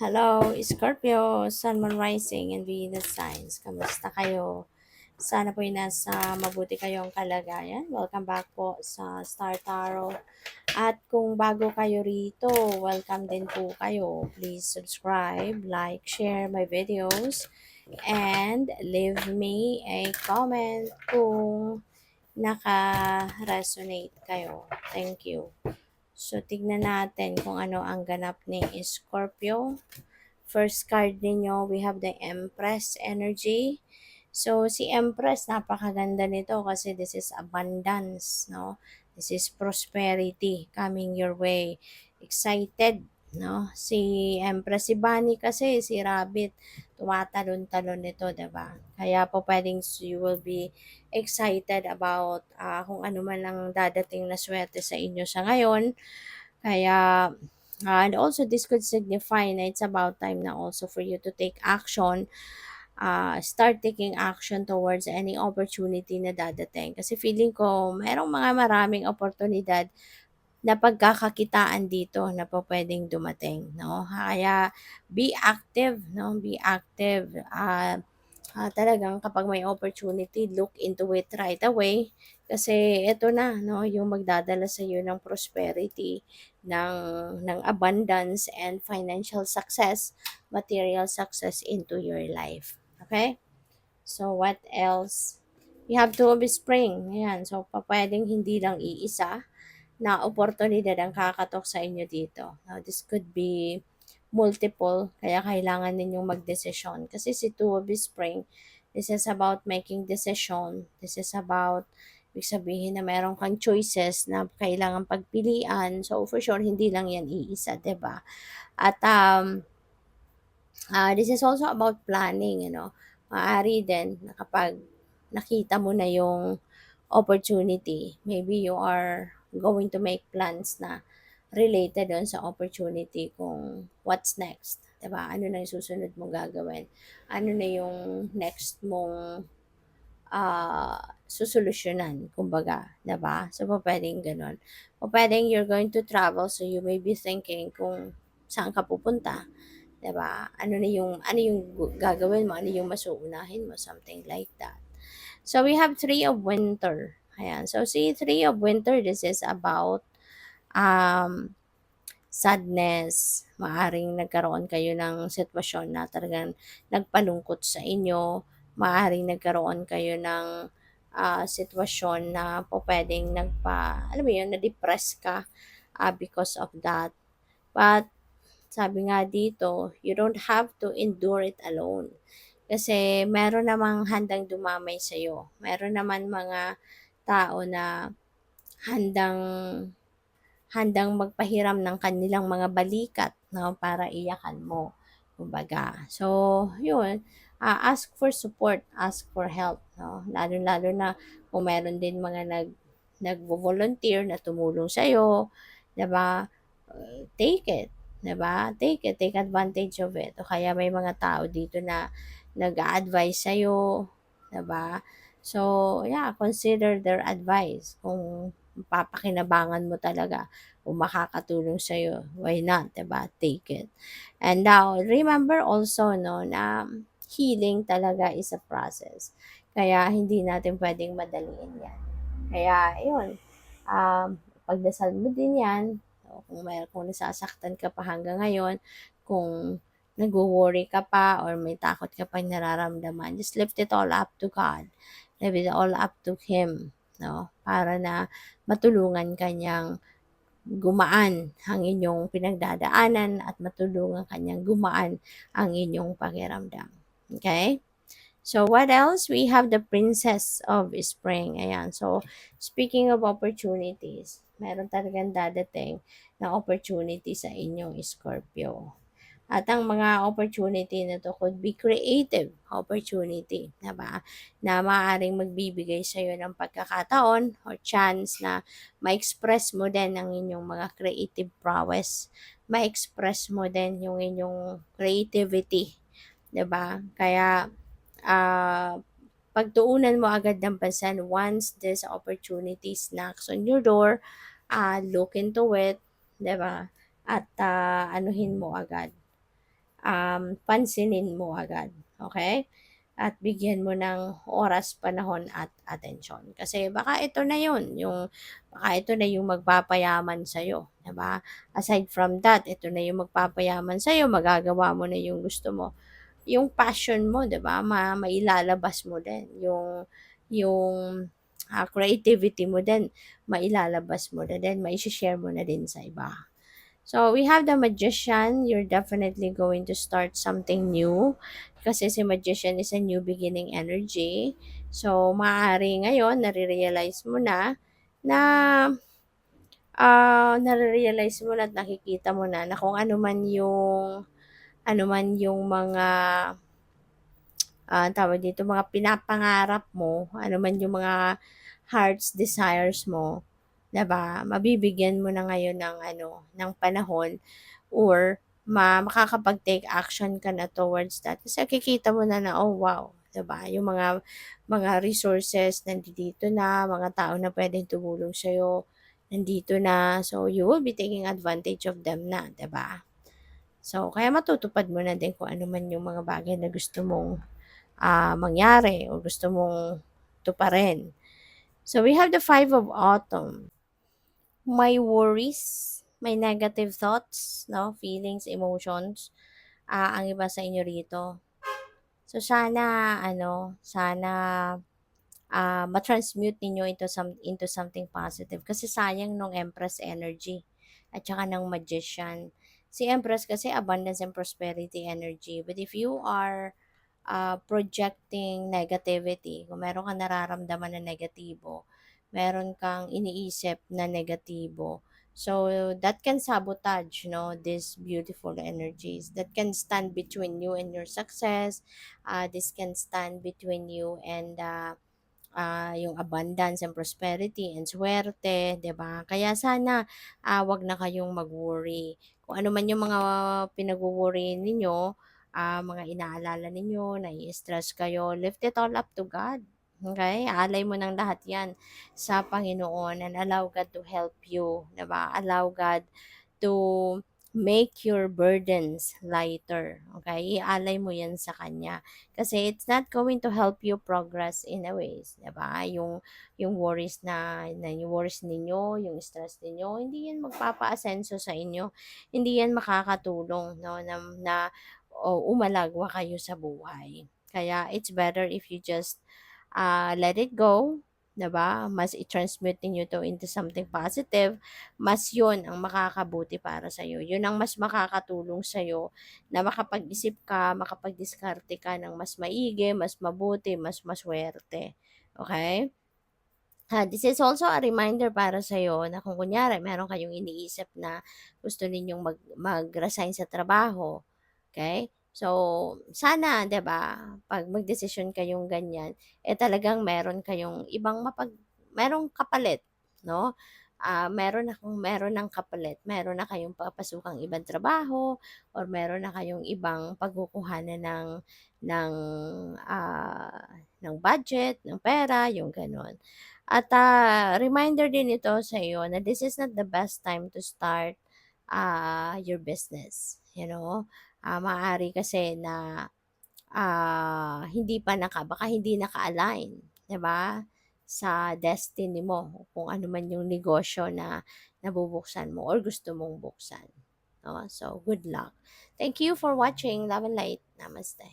Hello, Scorpio, Sun, Moon, Rising, and Venus signs. Kamusta kayo? Sana po nasa mabuti kayong kalagayan. Welcome back po sa Star Tarot. At kung bago kayo rito, welcome din po kayo. Please subscribe, like, share my videos, and leave me a comment kung naka-resonate kayo. Thank you. So, tignan natin kung ano ang ganap ni Scorpio. First card ninyo, we have the Empress energy. So, si Empress, napakaganda nito kasi this is abundance, no? This is prosperity coming your way. Excited, no? Si Empress, si Bunny kasi, si Rabbit, tumatalon-talon nito, diba? Kaya po pwedeng you will be excited about kung ano man ang dadating na swerte sa inyo sa ngayon. Kaya, and also this could signify na it's about time na also for you to take action, start taking action towards any opportunity na dadating. Kasi feeling ko, merong mga maraming oportunidad na pagkakakitaan dito na po pwedeng dumating, no? Kaya be active, no? Be active. Talagang kapag may opportunity, look into it right away. Kasi ito na, no, yung magdadala sa iyo ng prosperity, ng abundance and financial success, material success into your life. Okay? So, what else? You have to be spring. Ayan. So, pwedeng hindi lang iisa na oportunidad ang kakatok sa inyo dito. Now, this could be multiple, kaya kailangan ninyong magdesisyon. Kasi si Two of Spring, this is about making decision. This is about, ibig sabihin na meron kang choices na kailangan pagpilian. So, for sure, hindi lang yan iisa, 'di ba? At this is also about planning, Maaari din na kapag nakita mo na yung opportunity, maybe you are going to make plans na related doon sa opportunity kung what's next. 'Di ba? Ano na yung susunod mong gagawin? Ano na yung next mong susolusyonan, kumbaga, 'di ba? So, pwedeng gano'n. Pwedeng you're going to travel, so you may be thinking kung saan ka pupunta. 'Di ba? Ano yung gagawin mo, ano yung mas uunahin mo, something like that. So we have Three of Winter. Ayan. So si Three of Winter, this is about um sadness. Maaring nagkaroon kayo ng sitwasyon na talagang nagpalungkot sa inyo. Maaring nagkaroon kayo ng sitwasyon na po pwedeng alam mo yun, na-depress ka because of that. But sabi nga dito, you don't have to endure it alone. Kasi meron namang handang dumamay sa'yo. Meron naman mga tao na handang handang magpahiram ng kanilang mga balikat, no, para iyakan mo. Kumbaga. So, yun. Ask for support, ask for help, no. Lalo-lalo na kung meron din mga nagvo-volunteer na tumulong sa iyo, 'di ba? Take it, 'di ba? Take it, take advantage of it. O kaya may mga tao dito na nag-a-advise sa iyo, 'di ba? So, yeah, consider their advice kung papakinabangan mo talaga kung makakatulong sa iyo, why not, 'di ba? Take it. And now, remember also, no, na healing talaga is a process. Kaya hindi natin pwedeng madaliin 'yan. Kaya ayun, pagdasal mo din 'yan. O kung nasasaktan ka pa hanggang ngayon, kung nagwo-worry ka pa or may takot ka pang nararamdaman, just lift it all up to God. Leave it all up to Him, no? Para na matulungan ka niyang gumaan ang inyong pinagdadaanan at matulungan ka niyang gumaan ang inyong pakiramdam. Okay? So, what else? We have the Princess of Spring. Ayan. So, speaking of opportunities, meron talagang dadating na opportunity sa inyong Scorpio. At ang mga opportunity na to could be creative opportunity, diba? Na maaaring magbibigay sa iyo ng pagkakataon or chance na ma-express mo din ang inyong mga creative prowess. Ma-express mo din yung inyong creativity, diba? Kaya, pagtuunan mo agad ng pansin once this opportunity knocks on your door, look into it, 'di ba? At anuhin mo agad. pansinin mo agad, okay? At bigyan mo ng oras, panahon at atensyon. Kasi baka ito na 'yun, baka ito na yung magpapayaman sa'yo, 'di ba? Aside from that, ito na yung magpapayaman sa'yo, magagawa mo na yung gusto mo. Yung passion mo, 'di ba, mailalabas mo din. Yung creativity mo din, mailalabas mo na din, mai-she-share mo na din sa iba. So, we have the magician. You're definitely going to start something new kasi si magician is a new beginning energy. So, maaari ngayon, nare-realize mo na nare-realize mo na at nakikita mo na kung ano man yung mga tawag dito, mga pinapangarap mo, ano man yung mga heart's desires mo, 'di ba? Mabibigyan mo na ngayon ng ng panahon or makakapag-take action ka na towards that. Kasi kikita mo na oh wow, 'di ba? Yung mga resources nandito na, mga tao na pwedeng tumulong sa nandito na. So you will be taking advantage of them na, 'di ba? So kaya matutupad mo na din kung ano man yung mga bagay na gusto mong mangyari o gusto mong tuparin. So we have the Five of Autumn. May worries, may negative thoughts, no? Feelings, emotions, ang iba sa inyo rito. So sana ma-transmute ninyo into something positive kasi sayang nung Empress energy at saka ng Magician. Si Empress kasi abundance and prosperity energy. But if you are projecting negativity, kung meron kang nararamdaman na negatibo, meron kang iniisip na negatibo, so that can sabotage, these beautiful energies that can stand between you and your success. This can stand between you and yung abundance and prosperity and swerte, 'di ba? Kaya sana, 'wag na kayong mag-worry. Kung ano man yung mga pinagwo-worry ninyo, mga inaalala ninyo, nai-stress kayo, lift it all up to God. Okay? Alay mo ng lahat 'yan sa Panginoon and allow God to help you, 'di ba? Allow God to make your burdens lighter. Okay? Ialay mo 'yan sa kanya. Kasi it's not going to help you progress in a ways, 'di ba? Yung worries yung worries ninyo, yung stress ninyo, hindi 'yan magpapaasenso sa inyo. Hindi 'yan makakatulong, no, na umalagwa kayo sa buhay. Kaya it's better if you just let it go, 'di ba? Mas i-transmute niyo to into something positive, mas 'yon ang makakabuti para sa iyo. 'Yun ang mas makakatulong sa iyo na makapag-isip ka, makapagdiskarte ka ng mas maigi, mas mabuti, mas maswerte. Okay? This is also a reminder para sa sa'yo na kung kunyari meron kayong iniisip na gusto ninyong mag-resign sa trabaho, okay? So, sana 'di ba, 'pag magdesisyon kayong ganyan, talagang merong kapalit, 'no? Meron ng kapalit, meron na kayong papasukang ibang trabaho or meron na kayong ibang pagkukuhanan ng, ng budget, ng pera, yung gano'n. At, reminder din ito sa iyo na this is not the best time to start, your business, you know? Maaari kasi na, baka hindi naka-align, 'di ba, sa destiny mo kung ano man yung negosyo na nabubuksan mo or gusto mong buksan, 'no? So, good luck. Thank you for watching. Love and light. Namaste.